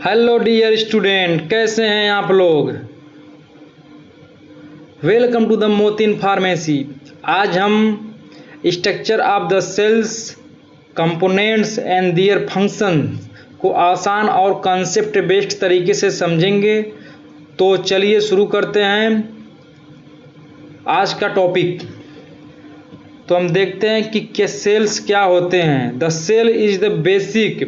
Hello dear student, कैसे हैं आप लोग। वेलकम टू द मोतिन फार्मेसी। आज हम structure of the cells, components and their function को आसान और कंसेप्ट बेस्ड तरीके से समझेंगे। तो चलिए शुरू करते हैं आज का टॉपिक। तो हम देखते हैं कि सेल्स क्या होते हैं। The cell is the basic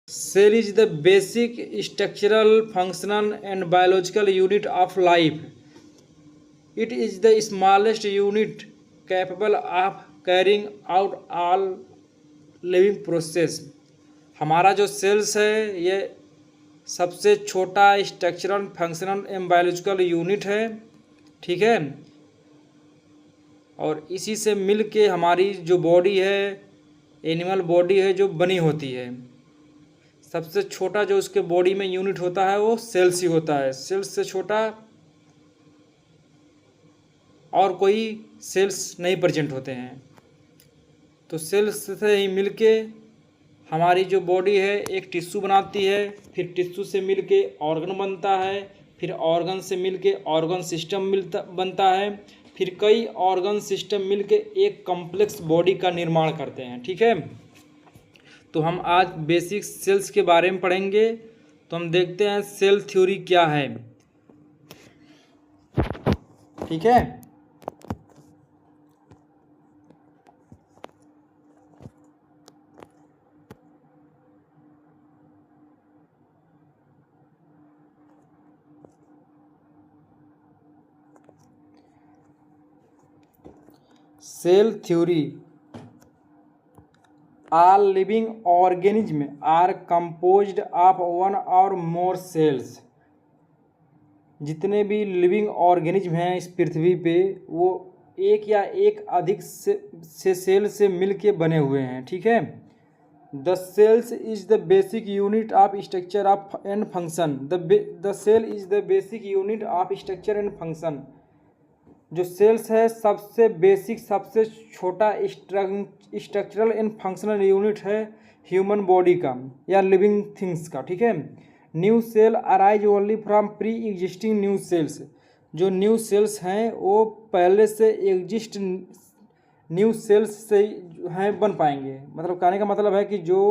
Cell is the basic structural, functional and biological unit of life. It is the smallest unit capable of carrying out all living process. हमारा जो सेल्स है ये सबसे छोटा structural, functional and biological unit है, ठीक है। और इसी से मिल के हमारी जो बॉडी है, एनिमल बॉडी है, जो बनी होती है। सबसे छोटा जो उसके बॉडी में यूनिट होता है वो सेल्स ही होता है। सेल्स से छोटा और कोई सेल्स नहीं प्रेजेंट होते हैं। तो सेल्स से ही मिलके हमारी जो बॉडी है एक टिश्यू बनाती है, फिर टिश्यू से मिलके ऑर्गन बनता है, फिर ऑर्गन से मिलके ऑर्गन सिस्टम बनता है, फिर कई ऑर्गन सिस्टम मिलके एक कॉम्प्लेक्स बॉडी का निर्माण करते हैं, ठीक है। तो हम आज बेसिक सेल्स के बारे में पढ़ेंगे। तो हम देखते हैं सेल थ्योरी क्या है, ठीक है। Cell theory. All living organisms are composed of one or more cells. जितने भी लिविंग ऑर्गेनिज्म हैं इस पृथ्वी पे वो एक या एक अधिक से सेल से मिल के बने हुए हैं, ठीक है। The cells is the basic unit of structure of and function. The cell is the basic unit of structure and function. जो सेल्स है सबसे बेसिक, सबसे छोटा स्ट्रक्चरल एंड फंक्शनल यूनिट है ह्यूमन बॉडी का या लिविंग थिंग्स का, ठीक है। New cell arise only from pre existing new cells. जो न्यू सेल्स हैं वो पहले से एग्जिस्ट न्यू सेल्स से हैं बन पाएंगे। मतलब कहने का मतलब है कि जो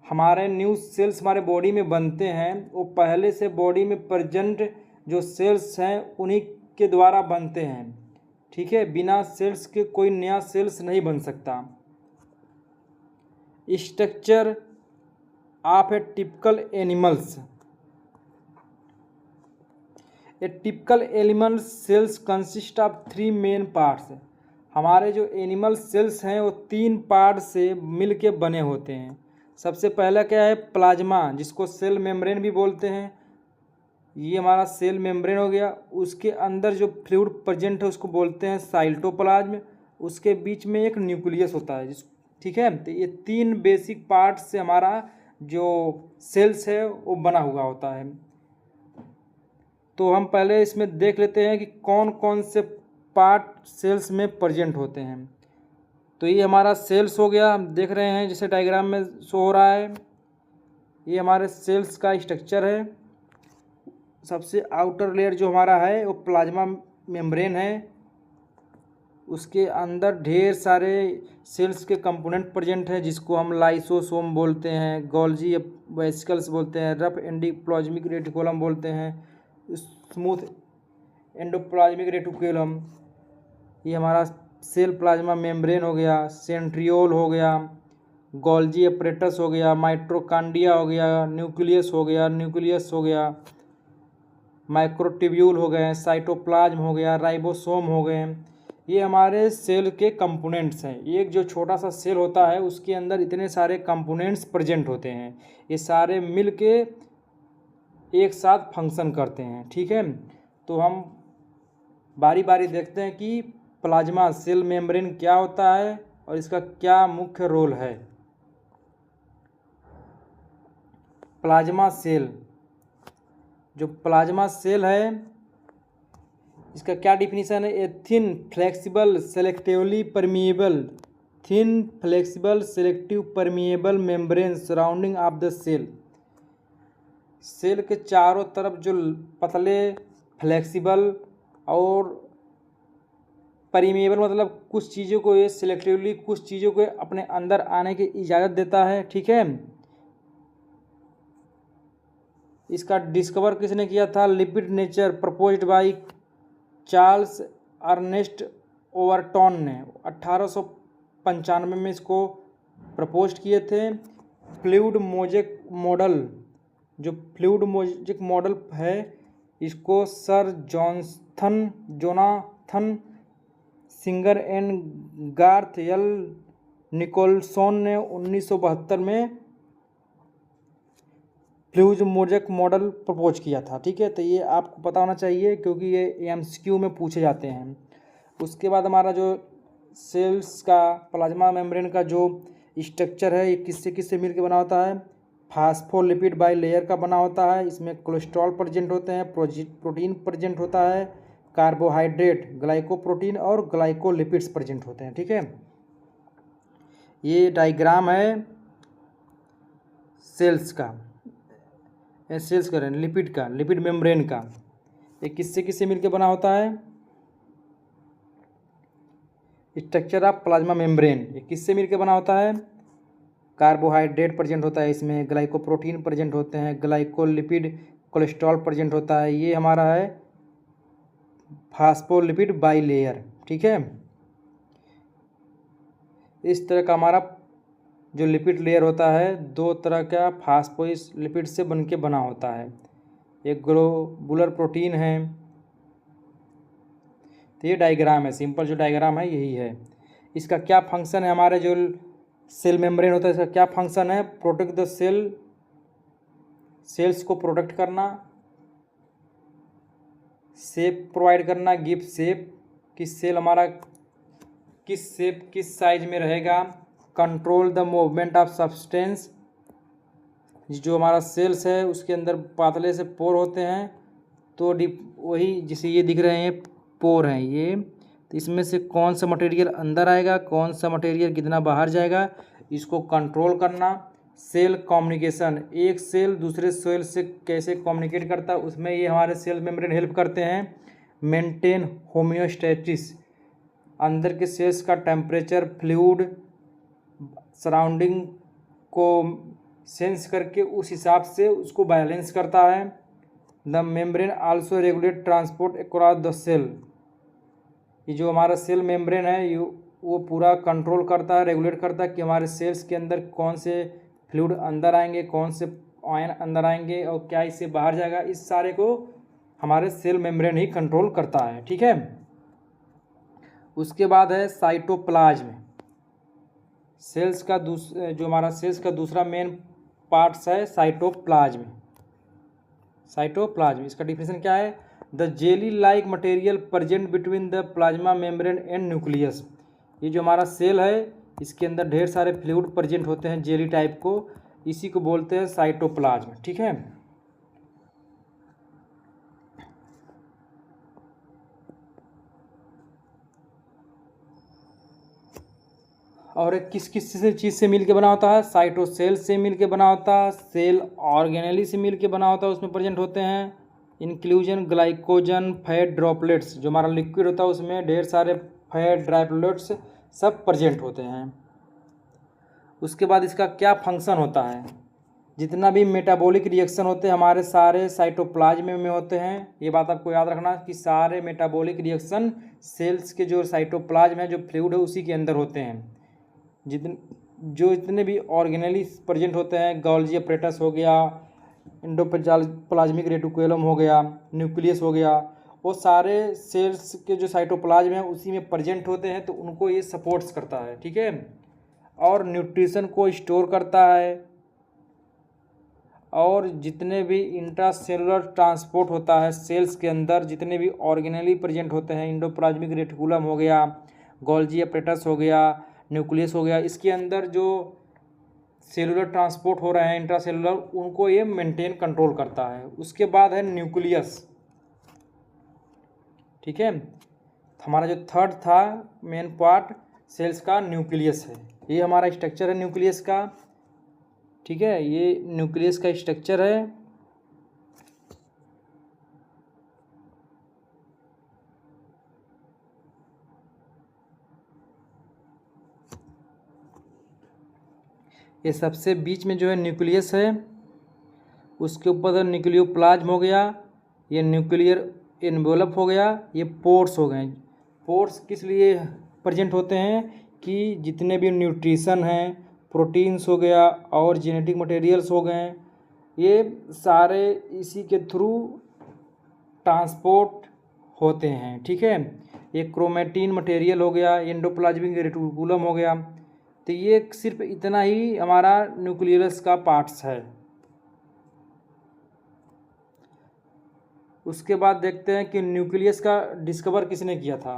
हमारे न्यू सेल्स हमारे बॉडी में बनते हैं वो पहले से बॉडी में प्रेजेंट जो सेल्स हैं उन्हीं के द्वारा बनते हैं, ठीक है। बिना सेल्स के कोई नया सेल्स नहीं बन सकता। Structure of A typical animals. A typical animal cells consist of 3 main parts. हमारे जो एनिमल सेल्स हैं वो 3 पार्ट से मिलके बने होते हैं। सबसे पहला क्या है, प्लाज्मा, जिसको सेल मेम्ब्रेन भी बोलते हैं। ये हमारा सेल मेम्ब्रेन हो गया। उसके अंदर जो फ्लूइड प्रेजेंट है उसको बोलते हैं साइटोप्लाज्म। उसके बीच में एक न्यूक्लियस होता है ठीक है। तो ये 3 बेसिक पार्ट से हमारा जो सेल्स है वो बना हुआ होता है। तो हम पहले इसमें देख लेते हैं कि कौन कौन से पार्ट सेल्स में प्रेजेंट होते हैं। तो ये हमारा सेल्स हो गया, हम देख रहे हैं जैसे डायग्राम में शो हो रहा है। ये हमारे सेल्स का स्ट्रक्चर है। सबसे आउटर लेयर जो हमारा है वो प्लाज्मा मेम्ब्रेन है। उसके अंदर ढेर सारे सेल्स के कंपोनेंट प्रेजेंट हैं जिसको हम लाइसोसोम बोलते हैं, गोल्जी वेसिकल्स बोलते हैं, रफ एंडोप्लाज्मिक रेटिकुलम बोलते हैं, स्मूथ एंडोप्लाज्मिक रेटिकुलम। ये हमारा सेल प्लाज्मा मेम्ब्रेन हो गया, सेंट्रियोल हो गया, गोल्जी अपरेटस हो गया, माइट्रोकांडिया हो गया, न्यूक्लियस हो गया, माइक्रोट्यूब्यूल हो गए, साइटोप्लाज्म हो गया, राइबोसोम हो गए। ये हमारे सेल के कंपोनेंट्स हैं। एक जो छोटा सा सेल होता है उसके अंदर इतने सारे कंपोनेंट्स प्रेजेंट होते हैं। ये सारे मिल के एक साथ फंक्शन करते हैं, ठीक है। तो हम बारी बारी देखते हैं कि प्लाज्मा सेल मेम्ब्रेन क्या होता है और इसका क्या मुख्य रोल है। प्लाज्मा सेल, जो प्लाज्मा सेल है इसका क्या डिफिनीशन है, a thin flexible selectively permeable thin flexible selective permeable membrane surrounding of the cell. Cell के चारों तरफ जो पतले फ्लेक्सिबल और परमिएबल मतलब कुछ चीज़ों को ये सिलेक्टिवली कुछ चीज़ों को अपने अंदर आने की इजाज़त देता है। ठीक है, इसका डिस्कवर किसने किया था? Lipid nature proposed by Charles Ernest Overton ने 1895 में इसको प्रपोज किए थे। फ्लूइड मोजेक मॉडल, जो फ्लूइड मोजेक मॉडल है, इसको sir Jonathan Singer and Garth L Nicolson ने 1972 में फ्लूइड मोजेक मॉडल प्रपोज किया था। ठीक है, तो ये आपको पता होना चाहिए क्योंकि ये एमसीक्यू में पूछे जाते हैं। उसके बाद हमारा जो सेल्स का प्लाज्मा मेम्ब्रेन का जो स्ट्रक्चर है, ये किससे किससे मिलकर बना होता है? फास्फोलिपिड बाई लेयर का बना होता है। इसमें कोलेस्ट्रॉल प्रेजेंट होते हैं, प्रोटीन प्रेजेंट होता है, कार्बोहाइड्रेट ग्लाइकोप्रोटीन और ग्लाइकोलिपिड्स प्रेजेंट होते हैं। ठीक है, ये डायग्राम है सेल्स का, सेल्स का लिपिड का, लिपिड मेम्ब्रेन का। ये किससे किससे मिलकर बना होता है? स्ट्रक्चर ऑफ प्लाज्मा मेम्ब्रेन, ये किससे मिलकर बना होता है? कार्बोहाइड्रेट प्रेजेंट होता है, इसमें ग्लाइकोप्रोटीन प्रेजेंट होते हैं, ग्लाइकोलिपिड कोलेस्ट्रॉल प्रेजेंट होता है। ये हमारा है फास्फोलिपिड बाई लेयर। ठीक है, इस तरह का हमारा जो लिपिड लेयर होता है दो तरह का फास्फोलिपिड से बन के बना होता है। एक ग्लोबुलर प्रोटीन है। तो ये डायग्राम है, सिंपल जो डायग्राम है यही है। इसका क्या फंक्शन है? हमारे जो सेल मेम्ब्रेन होता है इसका क्या फंक्शन है? प्रोटेक्ट द सेल, सेल्स को प्रोटेक्ट करना, शेप प्रोवाइड करना, गिव शेप कि सेल हमारा किस शेप किस साइज में रहेगा, control the movement of substance. जो हमारा सेल्स है उसके अंदर पातले से पोर होते हैं, तो वही जिसे ये दिख रहे हैं पोर हैं ये, तो इसमें से कौन सा मटेरियल अंदर आएगा, कौन सा मटेरियल कितना बाहर जाएगा, इसको कंट्रोल करना। सेल कम्युनिकेशन, एक सेल दूसरे सेल से कैसे कम्युनिकेट करता है, उसमें ये हमारे सेल मेम्ब्रेन हेल्प करते हैं। मेंटेन होम्योस्टेसिस, अंदर के सेल्स का टेम्परेचर फ्लूइड सराउंडिंग को सेंस करके उस हिसाब से उसको बैलेंस करता है। The membrane also regulate transport across the cell, ये जो हमारा सेल मेम्ब्रेन है वो पूरा कंट्रोल करता है, रेगुलेट करता है कि हमारे सेल्स के अंदर कौन से फ्लूइड अंदर आएंगे, कौन से आयन अंदर आएंगे और क्या इससे बाहर जाएगा। इस सारे को हमारे सेल मेम्ब्रेन ही कंट्रोल करता है। ठीक है, उसके बाद है साइटोप्लाज्म। सेल्स का जो हमारा सेल्स का दूसरा मेन पार्ट्स है साइटोप्लाज्म। साइटोप्लाज्म, इसका डिफिनेशन क्या है? The jelly like material present between the plasma membrane and nucleus. ये जो हमारा सेल है इसके अंदर ढेर सारे फ्लूइड प्रेजेंट होते हैं जेली टाइप को, इसी को बोलते हैं साइटोप्लाज्म। ठीक है, और एक किस किस चीज़ से मिल के बना होता है? साइटोसेल से मिल के बना होता है, सेल ऑर्गेनेली से मिल के बना होता है, उसमें प्रेजेंट होते हैं इंक्लूजन ग्लाइकोजन फैट ड्रॉपलेट्स। जो हमारा लिक्विड होता है उसमें ढेर सारे फैट ड्रॉपलेट्स सब प्रेजेंट होते हैं। उसके बाद इसका क्या फंक्शन होता है? जितना भी मेटाबॉलिक रिएक्शन होते हैं हमारे सारे साइटोप्लाज्म में होते हैं। ये बात आपको याद रखना कि सारे मेटाबॉलिक रिएक्शन सेल्स के जो साइटोप्लाज्म है, जो फ्लूइड है, उसी के अंदर होते हैं। जितने भी ऑर्गेनेली प्रेजेंट होते हैं, गोल्जी अपरेटस हो गया, एंडोप्लाज्मिक रेटिकुलम हो गया, न्यूक्लियस हो गया, वो सारे सेल्स के जो साइटोप्लाज्म है उसी में प्रेजेंट होते हैं, तो उनको ये सपोर्ट्स करता है। ठीक है, और न्यूट्रिशन को स्टोर करता है, और जितने भी इंट्रासेलुलर ट्रांसपोर्ट होता है सेल्स के अंदर, जितने भी ऑर्गेनेली प्रेजेंट होते हैं, एंडोप्लाज्मिक रेटिकुलम हो गया, गोल्जी अपरेटस हो गया, न्यूक्लियस हो गया, इसके अंदर जो सेलुलर ट्रांसपोर्ट हो रहे हैं इंट्रासेलुलर, उनको ये मेंटेन कंट्रोल करता है। उसके बाद है न्यूक्लियस। ठीक है, हमारा जो थर्ड था मेन पार्ट सेल्स का न्यूक्लियस है। ये हमारा स्ट्रक्चर है न्यूक्लियस का, ठीक है, ये न्यूक्लियस का स्ट्रक्चर है। ये सबसे बीच में जो है न्यूक्लियस है, उसके ऊपर न्यूक्लियोप्लाज्म हो गया, ये न्यूक्लियर एनवेलप हो गया, ये पोर्स हो गए। पोर्स किस लिए प्रेजेंट होते हैं कि जितने भी न्यूट्रिशन हैं, प्रोटीन्स हो गया और जेनेटिक मटेरियल्स हो गए, ये सारे इसी के थ्रू ट्रांसपोर्ट होते हैं, ठीक है। ये क्रोमेटिन मटेरियल हो गया, एंडोप्लाज्मिक रेटिकुलम हो गया। तो ये सिर्फ इतना ही हमारा न्यूक्लियस का पार्ट्स है। उसके बाद देखते हैं कि न्यूक्लियस का डिस्कवर किसने किया था।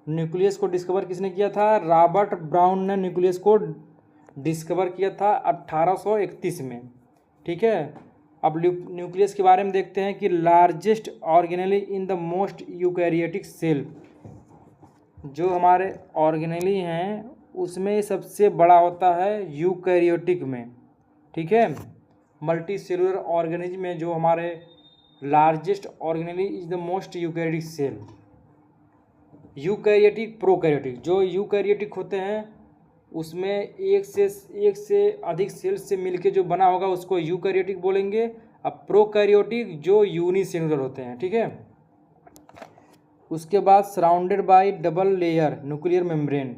न्यूक्लियस को डिस्कवर किसने किया था? रॉबर्ट ब्राउन ने न्यूक्लियस को डिस्कवर किया था 1831 में, ठीक है। अब न्यूक्लियस के बारे में देखते हैं कि largest organelle in the most eukaryotic cell, जो हमारे ऑर्गेनेली हैं उसमें सबसे बड़ा होता है यूकैरियोटिक में, ठीक है। मल्टी सेलुलर ऑर्गेनिज्म में जो हमारे largest organelle is the most eukaryotic cell. Eukaryotic, prokaryotic, जो यूकैरियोटिक होते हैं उसमें एक से अधिक सेल्स से मिलके जो बना होगा उसको यूकैरियोटिक बोलेंगे। अब प्रोकैरियोटिक जो यूनिसेलुलर होते हैं, ठीक है। उसके बाद surrounded by double layer nuclear membrane,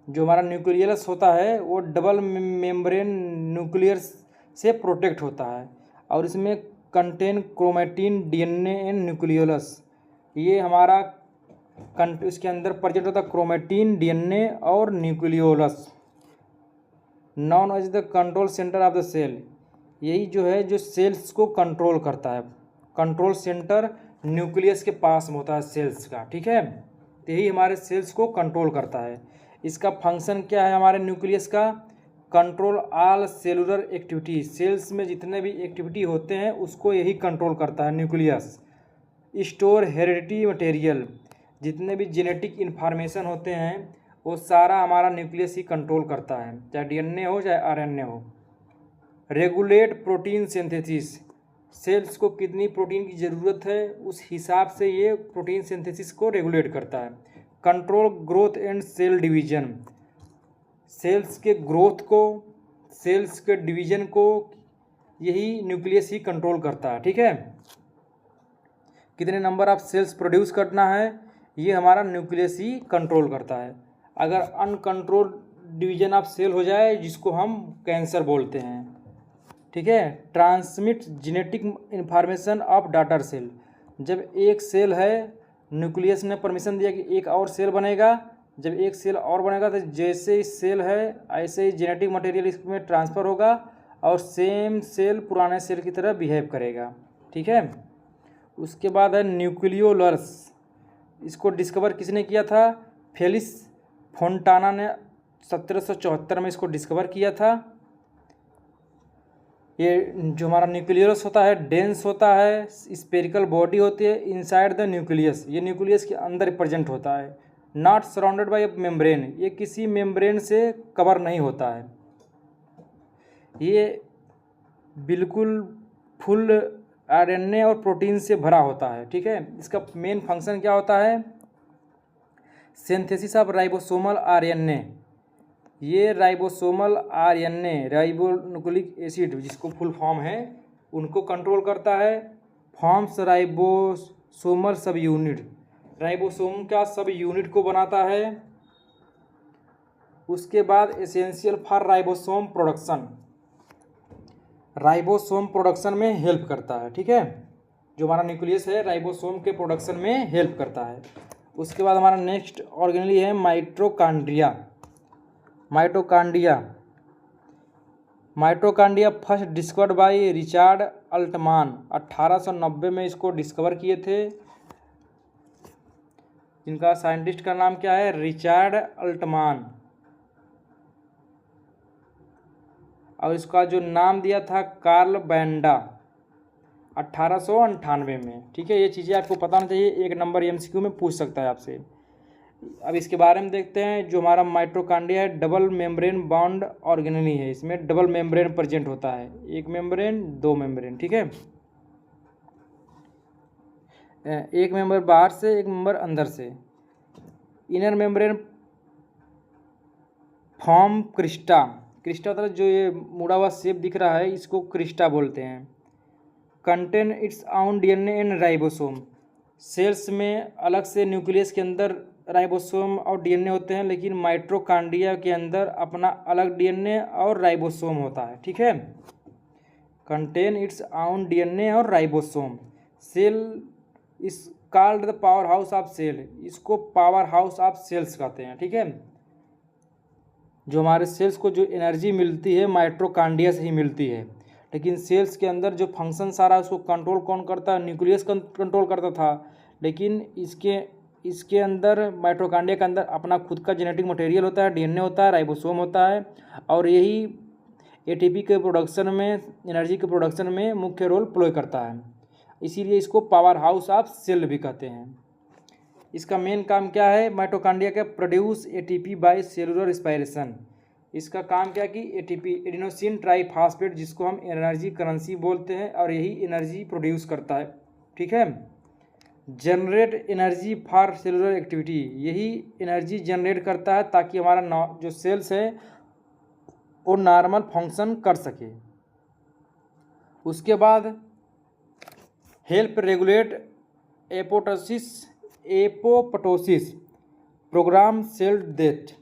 जो हमारा न्यूक्लियस होता है वो डबल मेम्ब्रेन न्यूक्लियर से प्रोटेक्ट होता है और इसमें contain chromatin, DNA and nucleolus. ये हमारा इसके अंदर प्रेजेंट होता है क्रोमेटिन, डीएनए और nucleolus. Known as the control centre of the cell, यही जो है जो सेल्स को कंट्रोल करता है। कंट्रोल सेंटर न्यूक्लियस के पास में होता है सेल्स का, ठीक है। तो यही हमारे सेल्स को कंट्रोल करता है। इसका फंक्शन क्या है हमारे न्यूक्लियस का? Control all cellular activity, cells में जितने भी एक्टिविटी होते हैं उसको यही कंट्रोल करता है न्यूक्लियस। स्टोर हेरिडिटी मटेरियल, जितने भी जेनेटिक इन्फॉर्मेशन होते हैं वो सारा हमारा न्यूक्लियस ही कंट्रोल करता है, चाहे डीएनए हो चाहे आरएनए हो। रेगुलेट प्रोटीन सिंथेसिस, सेल्स को कितनी प्रोटीन की ज़रूरत है उस हिसाब से ये प्रोटीन सिंथेसिस को रेगुलेट करता है। Control growth and cell division, cells के ग्रोथ को, सेल्स के डिवीजन को यही न्यूक्लियस ही कंट्रोल करता है, ठीक है। कितने नंबर ऑफ सेल्स प्रोड्यूस करना है ये हमारा न्यूक्लियस ही कंट्रोल करता है। अगर अनकंट्रोल डिवीजन ऑफ सेल हो जाए जिसको हम कैंसर बोलते हैं, ठीक है। Transmit genetic information of daughter cell, जब एक सेल है न्यूक्लियस ने परमिशन दिया कि एक और सेल बनेगा, जब एक सेल और बनेगा तो जैसे ही सेल है ऐसे ही जेनेटिक मटेरियल इसमें ट्रांसफ़र होगा और सेम सेल पुराने सेल की तरह बिहेव करेगा, ठीक है। उसके बाद है न्यूक्लियोलस, इसको डिस्कवर किसने किया था? फेलिक्स फोंटाना ने 1774 में इसको डिस्कवर किया था। ये जो हमारा न्यूक्लियस होता है डेंस होता है, स्पेरिकल बॉडी होती है इनसाइड द न्यूक्लियस, ये न्यूक्लियस के अंदर प्रेजेंट होता है। नॉट सराउंडेड बाय मेम्ब्रेन, ये किसी मेम्ब्रेन से कवर नहीं होता है, ये बिल्कुल फुल आरएनए और प्रोटीन से भरा होता है, ठीक है। इसका मेन फंक्शन क्या होता है? सिंथेसिस ऑफ राइबोसोमल आरएनए, ये राइबोसोमल आरएनए राइबोन्यूक्लिक एसिड जिसको फुल फॉर्म है उनको कंट्रोल करता है। फॉर्म्स राइबोसोमल सब यूनिट, राइबोसोम का सब यूनिट को बनाता है। उसके बाद essential for ribosome production, ribosome production में हेल्प करता है, ठीक है। जो हमारा न्यूक्लियस है राइबोसोम के प्रोडक्शन में हेल्प करता है। उसके बाद हमारा नेक्स्ट ऑर्गेनेली है mitochondria. Mitochondria first discovered by Richard Altmann, 1890 में इसको डिस्कवर किए थे। इनका साइंटिस्ट का नाम क्या है? Richard Altmann. और इसका जो नाम दिया था कार्ल बैंडा 1898 में, ठीक है। ये चीज़ें आपको पता होना चाहिए, एक नंबर एमसीक्यू में पूछ सकता है आपसे। अब इसके बारे में देखते हैं। जो हमारा माइटोकॉन्ड्रिया है डबल मेम्ब्रेन बॉन्ड ऑर्गेनेली है, इसमें डबल मेम्ब्रेन प्रेजेंट होता है, एक मेम्ब्रेन दो मेम्ब्रेन, ठीक है। एक मेंबर बाहर से, एक मेंबर अंदर से। Inner membrane form Crysta, Crysta मतलब जो ये मुड़ा हुआ शेप दिख रहा है इसको क्रिस्टा बोलते हैं। Contain its own DNA and ribosome, cells में अलग से न्यूक्लियस के अंदर राइबोसोम और डीएनए होते हैं, लेकिन माइटोकॉन्ड्रिया के अंदर अपना अलग डीएनए और राइबोसोम होता है, ठीक है। कंटेन इट्स ओन डीएनए और ribosome. Cell is called the powerhouse of cell, इसको पावर हाउस ऑफ सेल्स कहते हैं, ठीक है। जो हमारे सेल्स को जो एनर्जी मिलती है माइटोकॉन्ड्रिया से ही मिलती है, लेकिन सेल्स के अंदर जो फंक्शन सारा उसको कंट्रोल कौन करता है, न्यूक्लियस कंट्रोल करता था, लेकिन इसके अंदर माइटोकॉन्ड्रिया के अंदर अपना खुद का जेनेटिक मटेरियल होता है, डीएनए होता है, राइबोसोम होता है, और यही एटीपी के प्रोडक्शन में, एनर्जी के प्रोडक्शन में मुख्य रोल प्ले करता है। इसीलिए इसको पावर हाउस ऑफ सेल भी कहते हैं। इसका मेन काम क्या है माइटोकॉन्ड्रिया का, produce ATP by cellular respiration. इसका काम क्या कि एटीपी एडिनोसिन ट्राइफॉस्फेट, जिसको हम एनर्जी करेंसी बोलते हैं, और यही एनर्जी प्रोड्यूस करता है, ठीक है। Generate energy for cellular activity, यही एनर्जी जनरेट करता है ताकि हमारा जो सेल्स है वो नॉर्मल फंक्शन कर सके। उसके बाद help regulate apoptosis programme cell death.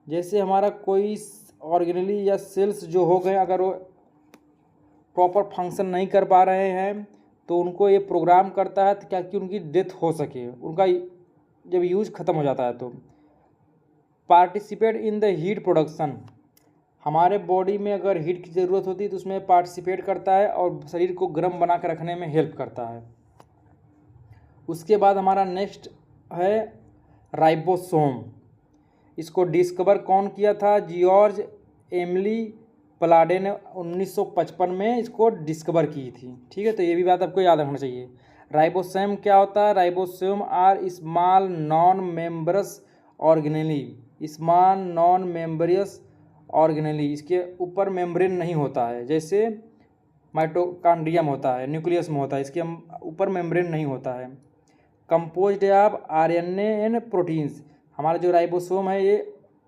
जैसे हमारा कोई ऑर्गेनेली या सेल्स जो हो गए, अगर वो प्रॉपर फंक्शन नहीं कर पा रहे हैं तो उनको ये प्रोग्राम करता है ताकि उनकी डेथ हो सके, उनका जब यूज ख़त्म हो जाता है तो। Participate in the heat production, हमारे बॉडी में अगर हीट की ज़रूरत होती है तो उसमें पार्टिसिपेट करता है और शरीर को गर्म बना कर रखने में हेल्प करता है। उसके बाद हमारा नेक्स्ट है राइबोसोम। इसको डिस्कवर कौन किया था, जॉर्ज एमिली प्लाडे ने 1955 में इसको डिस्कवर की थी, ठीक है। तो ये भी बात आपको याद रखना चाहिए। राइबोसोम क्या होता है, ribosome are small non membranous organelle, small non membranous organelle, इसके ऊपर मेम्ब्रेन नहीं होता है, जैसे माइटोकॉन्ड्रिया में होता है, न्यूक्लियस में होता है, इसके ऊपर मेम्ब्रेन नहीं होता है। Composed of RNA and proteins, हमारा जो राइबोसोम है ये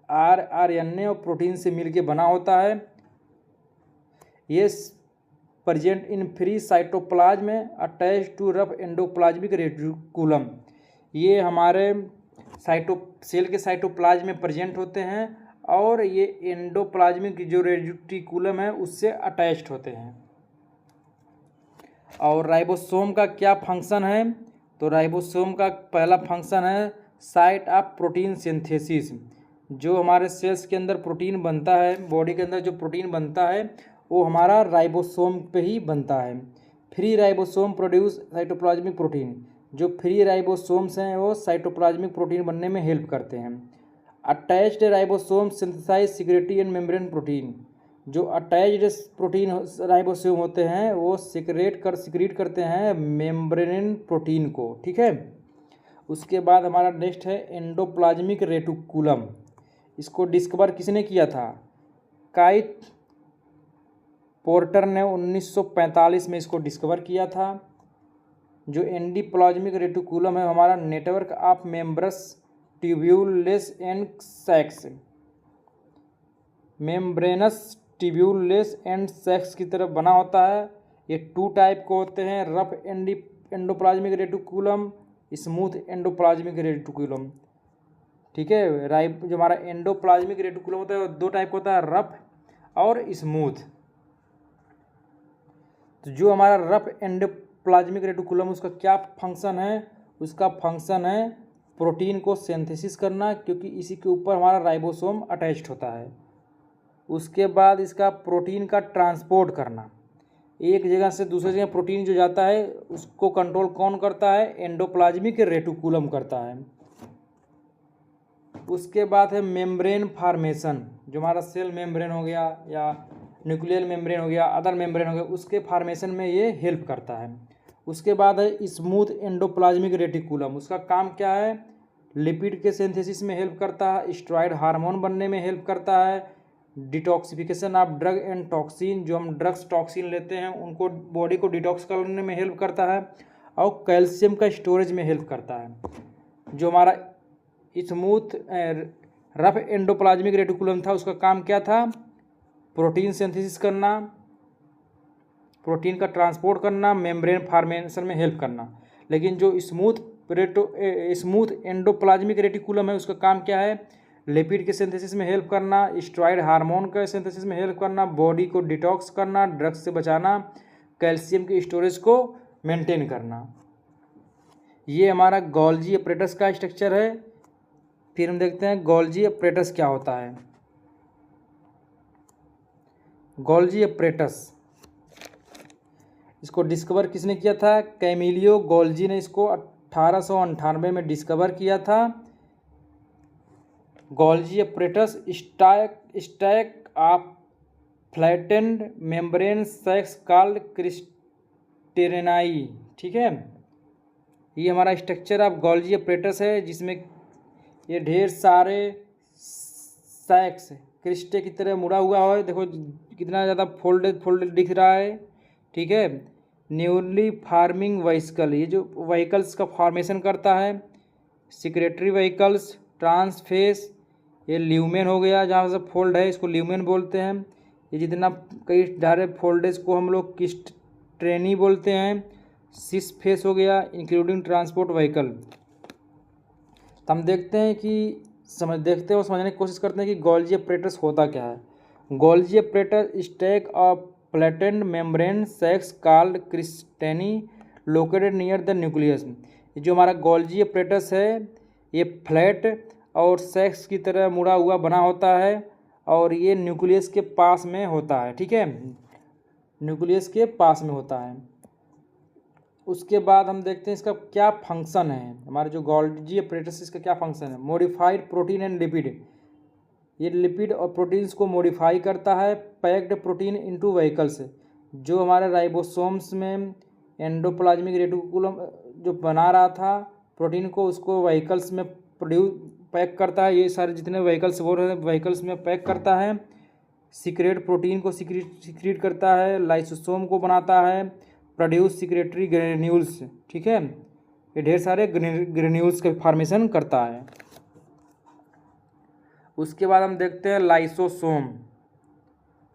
आरएनए और प्रोटीन से मिलके बना होता है। ये present in free cytoplasm attach to rough endoplasmic reticulum, ये हमारे सेल के साइटोप्लाज्म में प्रेजेंट होते हैं और ये एंडोप्लाज्मिक जो रेटिकुलम है उससे अटैच्ड होते हैं। और राइबोसोम का क्या फंक्शन है, तो राइबोसोम का पहला फंक्शन है साइट ऑफ प्रोटीन सिंथेसिस। जो हमारे सेल्स के अंदर प्रोटीन बनता है, बॉडी के अंदर जो प्रोटीन बनता है वो हमारा राइबोसोम पे ही बनता है। Free ribosome produce cytoplasmic protein, जो फ्री राइबोसोम्स हैं वो साइटोप्लाज्मिक प्रोटीन बनने में हेल्प करते हैं। Attached ribosome synthesise secretory and membrane protein, जो अटैच्ड प्रोटीन राइबोसोम होते हैं वो सिक्रीट करते हैं मेम्ब्रेन प्रोटीन को, ठीक है। उसके बाद हमारा नेक्स्ट है एंडोप्लाज्मिक रेटिकुलम। इसको डिस्कवर किसने किया था, काइट पोर्टर ने 1945 में इसको डिस्कवर किया था। जो एंडोप्लाज्मिक रेटिकुलम है हमारा network of membranous tubules and sacs, membranous tubules and sacs की तरफ बना होता है। ये 2 टाइप के होते हैं, rough endoplasmic reticulum, smooth endoplasmic reticulum, ठीक है। जो हमारा एंडोप्लाज्मिक रेटिकुलम होता है वो 2 टाइप का होता है, रफ और स्मूथ। तो जो हमारा रफ एंडोप्लाज्मिक रेटिकुलम उसका क्या फंक्शन है, उसका फंक्शन है प्रोटीन को सिंथेसिस करना, क्योंकि इसी के ऊपर हमारा राइबोसोम अटैच्ड होता है। उसके बाद इसका प्रोटीन का ट्रांसपोर्ट करना, एक जगह से दूसरी जगह प्रोटीन जो जाता है उसको कंट्रोल कौन करता है, एंडोप्लाज्मिक रेटिकुलम करता है। उसके बाद है मेम्ब्रेन फार्मेशन, जो हमारा सेल मेम्ब्रेन हो गया या न्यूक्लियर मेम्ब्रेन हो गया, अदर मेम्ब्रेन हो गया, उसके फार्मेशन में ये हेल्प करता है। उसके बाद है स्मूथ एंडोप्लाज्मिक रेटिकुलम, उसका काम क्या है, लिपिड के सिंथेसिस में हेल्प करता है, स्टेरॉयड हार्मोन बनने में हेल्प करता है, detoxification of drug and toxin, जो हम ड्रग्स टॉक्सिन लेते हैं उनको बॉडी को डिटॉक्स करने में हेल्प करता है, और कैल्शियम का स्टोरेज में हेल्प करता है। जो हमारा स्मूथ रफ एंडोप्लाज्मिक रेटिकुलम था उसका काम क्या था, प्रोटीन सिंथेसिस करना, प्रोटीन का ट्रांसपोर्ट करना, मेम्ब्रेन फॉर्मेशन में हेल्प करना। लेकिन जो स्मूथ एंडोप्लाज्मिक रेटिकुलम है उसका काम क्या है, लिपिड के सिंथेसिस में हेल्प करना, स्टेरॉयड हार्मोन के सिंथेसिस में हेल्प करना, बॉडी को डिटॉक्स करना, ड्रग्स से बचाना, कैल्शियम के स्टोरेज को मेंटेन करना। ये हमारा गोल्जी अपरेटस का स्ट्रक्चर है। फिर हम देखते हैं गोल्जी अपरेटस क्या होता है। गोल्जी अपरेटस इसको डिस्कवर किसने किया था, कैमिलियो गोल्जी ने इसको 1898 में डिस्कवर किया था। Golgi apparatus stack of flattened membrane sacs called cisternae. ठीक है, ये हमारा स्ट्रक्चर ऑफ गोल्जी अपरेटस है, जिसमें ये ढेर सारे सैक्स क्रिस्टे की तरह मुड़ा हुआ है। देखो कितना ज़्यादा फोल्डेड दिख रहा है। ठीक है, न्यूली फार्मिंग वेहिकल, ये जो व्हीकल्स का फॉर्मेशन करता है, सिक्रेटरी व्हीकल्स, ट्रांसफेस, ये ल्यूमेन हो गया, जहाँ से फोल्ड है इसको ल्यूमेन बोलते हैं। ये जितना कई सारे फोल्डेज को हम लोग किस्ट्रेनी बोलते हैं। सिस फेस हो गया, इंक्लूडिंग ट्रांसपोर्ट व्हीकल। तो हम देखते हैं कि देखते हैं और समझने की कोशिश करते हैं कि गोल्जी अपरेटस होता क्या है। Golgi apparatus stack of flattened membrane sacs called क्रिस्टेनी लोकेटेड नियर द न्यूक्लियस। जो हमारा गोल्जी अपरेटस है ये फ्लैट और सैक्स की तरह मुड़ा हुआ बना होता है और ये न्यूक्लियस के पास में होता है। ठीक है, न्यूक्लियस के पास में होता है। उसके बाद हम देखते हैं इसका क्या फंक्शन है। हमारे जो गोल्जी अपरेटस इसका क्या फंक्शन है, मॉडिफाइड प्रोटीन एंड लिपिड, ये लिपिड और प्रोटीन्स को मॉडिफाई करता है। पैक्ड प्रोटीन इनटू व्हीकल्स, जो हमारे राइबोसोम्स में एंडोप्लाज्मिक रेटिकुलम जो बना रहा था प्रोटीन को, उसको व्हीकल्स में पैक करता है। ये सारे जितने व्हीकल्स बोल रहे हैं व्हीकल्स में पैक करता है। सीक्रेट प्रोटीन को सीक्रेट करता है, लाइसोसोम को बनाता है, प्रोड्यूस सीक्रेटरी ग्रेन्यूल्स। ठीक है, ये ढेर सारे ग्रेन्यूल्स का फॉर्मेशन करता है। उसके बाद हम देखते हैं लाइसोसोम।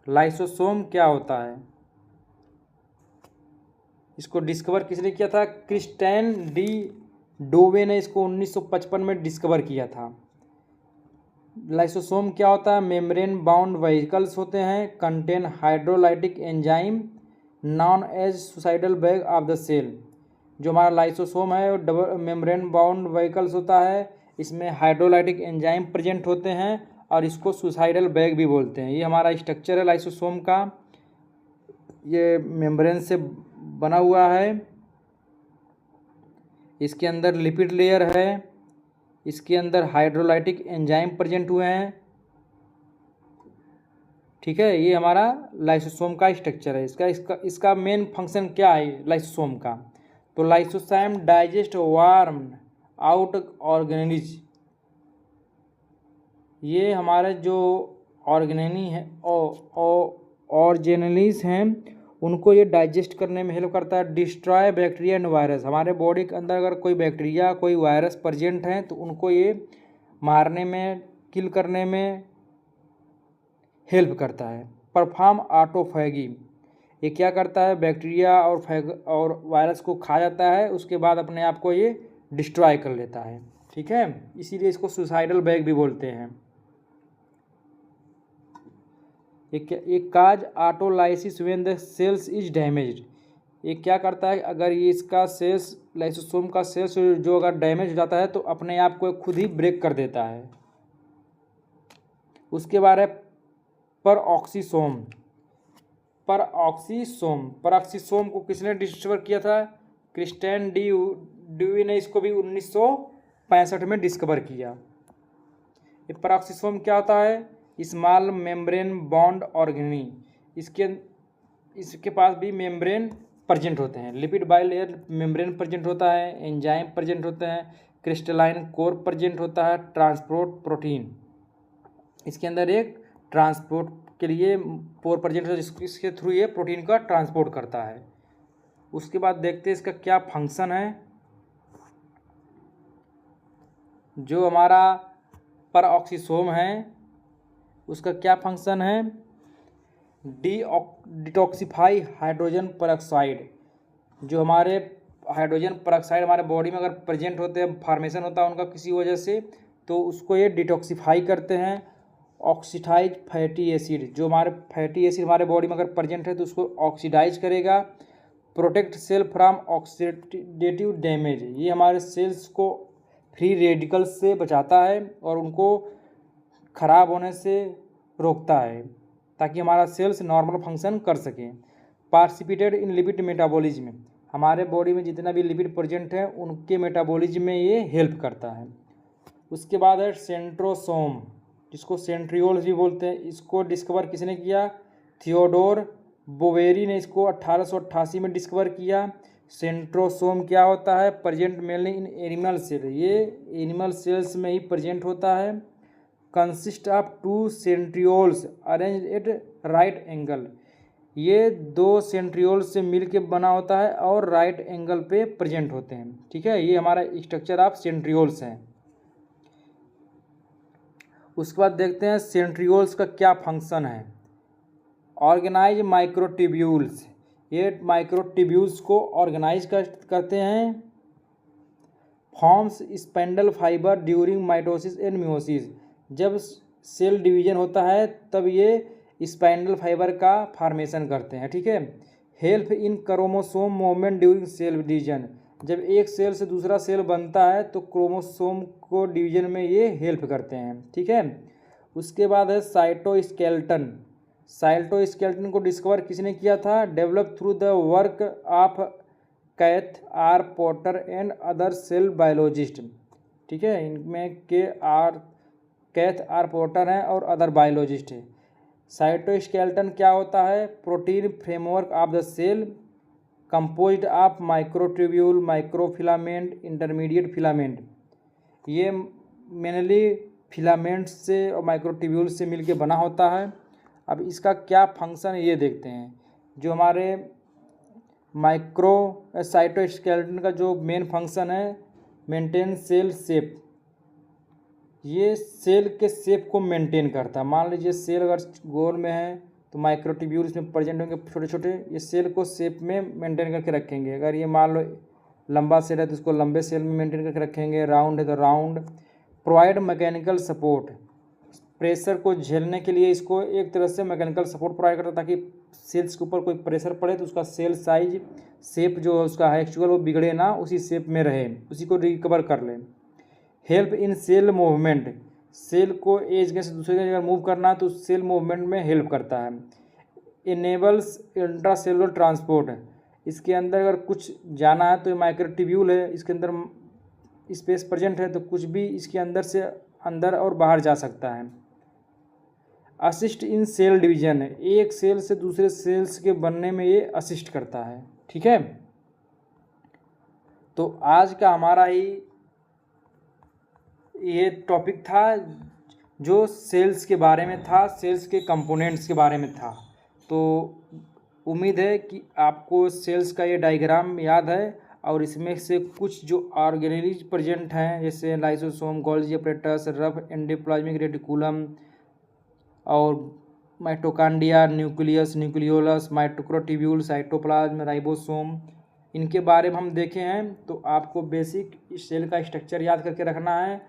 लाइसोसोम क्या होता है, इसको डिस्कवर किसने किया था, क्रिस्टियन डी डोवे ने इसको 1955 में डिस्कवर किया था। लाइसोसोम क्या होता है, मेम्ब्रेन बाउंड व्हीकल्स होते हैं, contain hydrolytic enzyme known as suicidal bag of the cell. जो हमारा लाइसोसोम है वो डबल मेम्ब्रेन बाउंड व्हीकल्स होता है, इसमें हाइड्रोलाइटिक एंजाइम प्रेजेंट होते हैं और इसको सुसाइडल बैग भी बोलते हैं। ये हमारा स्ट्रक्चर है लाइसोसोम का, ये मेम्ब्रेन से बना हुआ है। इसके अंदर लिपिड लेयर है, इसके अंदर हाइड्रोलाइटिक एंजाइम प्रेजेंट हुए हैं। ठीक है, ये हमारा लाइसोसोम का स्ट्रक्चर है। इसका मेन फंक्शन क्या है लाइसोसोम का, तो lysosome digest warm out organelles. ये हमारे जो ऑर्गेनेली है ऑर्गेनेलिज हैं उनको ये डाइजेस्ट करने में हेल्प करता है। डिस्ट्रॉय बैक्टीरिया एंड वायरस, हमारे बॉडी के अंदर अगर कोई बैक्टीरिया कोई वायरस प्रेजेंट हैं तो उनको ये मारने में किल करने में हेल्प करता है। परफॉर्म ऑटोफैगी, ये क्या करता है, बैक्टीरिया और वायरस को खा जाता है, उसके बाद अपने आप को ये डिस्ट्रॉय कर लेता है। ठीक है, इसीलिए इसको सुसाइडल बैग भी बोलते हैं। एक cause autolysis when the cells is damaged, ये क्या करता है, अगर ये इसका सेल्स लाइसोसोम का सेल्स जो अगर डैमेज हो जाता है तो अपने आप को खुद ही ब्रेक कर देता है। उसके बाद है परऑक्सीसोम। परऑक्सीसोम को किसने डिस्कवर किया था, क्रिस्टियन डी ड्यूई ने इसको भी 1965 में डिस्कवर किया। ये परऑक्सीसोम क्या होता है, स्मॉल मेम्ब्रेन बॉन्ड ऑर्गेनी, इसके पास भी मेम्ब्रेन प्रेजेंट होते हैं। लिपिड बाइलेयर मेम्ब्रेन प्रेजेंट होता है, एंजाइम प्रेजेंट होते हैं, क्रिस्टलाइन कोर प्रेजेंट होता है। ट्रांसपोर्ट प्रोटीन, इसके अंदर एक ट्रांसपोर्ट के लिए पोर प्रेजेंट है जिसके थ्रू ये प्रोटीन का ट्रांसपोर्ट करता है। उसके बाद देखते हैं इसका क्या फंक्शन है। जो हमारा परऑक्सीसोम है उसका क्या फंक्शन है, डिटॉक्सिफाई हाइड्रोजन पेरोक्साइड। जो हमारे हाइड्रोजन पेरोक्साइड हमारे बॉडी में अगर प्रेजेंट होते हैं, फॉर्मेशन होता है उनका किसी वजह से, तो उसको ये डिटॉक्सिफाई करते हैं। ऑक्सीडाइज फैटी एसिड, जो हमारे फैटी एसिड हमारे बॉडी में अगर प्रेजेंट है तो उसको ऑक्सीडाइज करेगा। Protect cell from oxidative damage, ये हमारे सेल्स को फ्री रेडिकल्स से बचाता है और उनको ख़राब होने से रोकता है ताकि हमारा सेल्स नॉर्मल फंक्शन कर सकें। पार्टिसिपेटेड इन लिपिड मेटाबॉलिज्म, हमारे बॉडी में जितना भी लिपिड प्रेजेंट है उनके मेटाबॉलिज्म में ये हेल्प करता है। उसके बाद है सेंट्रोसोम, जिसको सेंट्रियोल्स भी बोलते हैं। इसको डिस्कवर किसने किया, थियोडोर बोवेरी ने इसको 1888 में डिस्कवर किया। सेंट्रोसोम क्या होता है, present mainly in animal cell, ये एनिमल सेल्स में ही प्रेजेंट होता है। Consist of 2 centrioles arrange at right angle, ये 2 सेंट्रियोल्स से मिल के बना होता है और राइट एंगल पे प्रेजेंट होते हैं। ठीक है, ये हमारा स्ट्रक्चर ऑफ सेंट्रियोल्स है। उसके बाद देखते हैं सेंट्रियोल्स का क्या फंक्शन है। ऑर्गेनाइज माइक्रोट्यूब्यूल्स, ये माइक्रोट्यूब्यूल्स को ऑर्गेनाइज करते हैं। Forms spindle fibre during mitosis and meiosis, जब सेल डिवीजन होता है तब ये स्पाइंडल फाइबर का फॉर्मेशन करते हैं। ठीक है, help in chromosome movement during cell division, जब एक सेल से दूसरा सेल बनता है तो क्रोमोसोम को डिवीजन में ये हेल्प करते हैं। ठीक है, उसके बाद है साइटोस्केलेटन। साइटोस्केलेटन को डिस्कवर किसने किया था, develop through the work of Keith R Porter and other cell biologist. ठीक है, इनमें कैथ आर पोर्टर हैं और अदर बायोलॉजिस्ट है। साइटोस्केलेटन क्या होता है, protein framework of the cell composed of microtubule, microfilament, intermediate filament, ये मेनली फिलामेंट से और माइक्रोट्यूब्यूल से मिलके बना होता है। अब इसका क्या फंक्शन है ये देखते हैं। जो हमारे साइटोस्केलेटन का जो मेन फंक्शन है, मेंटेन सेल शेप, ये सेल के शेप को मेंटेन करता है। मान लीजिए सेल अगर गोल में है तो माइक्रोट्यूब्यूल इसमें प्रेजेंट होंगे छोटे छोटे, ये सेल को शेप में मेंटेन करके रखेंगे। अगर ये मान लो लंबा सेल है तो इसको लंबे सेल में मेंटेन करके रखेंगे, राउंड है तो round. Provide mechanical support, pressure को झेलने के लिए इसको एक तरह से मैकेनिकल सपोर्ट प्रोवाइड करता है ताकि सेल्स के ऊपर कोई प्रेशर पड़े तो उसका सेल साइज शेप जो है उसका है एक्चुअल वो बिगड़े ना, उसी शेप में रहे, उसी को रिकवर कर ले। Help in cell movement, cell को एक जगह से दूसरे जगह मूव करना है तो सेल मूवमेंट में हेल्प करता है। इनेबल्स इंट्रासेलुलर ट्रांसपोर्ट, इसके अंदर अगर कुछ जाना है तो माइक्रोट्यूब्यूल है, इसके अंदर स्पेस प्रेजेंट है तो कुछ भी इसके अंदर से अंदर और बाहर जा सकता है। असिस्ट इन सेल डिवीजन, एक सेल से दूसरे सेल्स के बनने में ये असिस्ट करता है। ठीक है, तो आज का हमारा ये टॉपिक था जो सेल्स के बारे में था, सेल्स के कंपोनेंट्स के बारे में था। तो उम्मीद है कि आपको सेल्स का ये डायग्राम याद है और इसमें से कुछ जो ऑर्गेनेल्स प्रेजेंट हैं जैसे lysosome, Golgi apparatus, rough endoplasmic reticulum और mitochondria, nucleus, nucleolus, microtubule, cytoplasm, ribosome, इनके बारे में हम देखे हैं। तो आपको बेसिक इस सेल का स्ट्रक्चर याद करके रखना है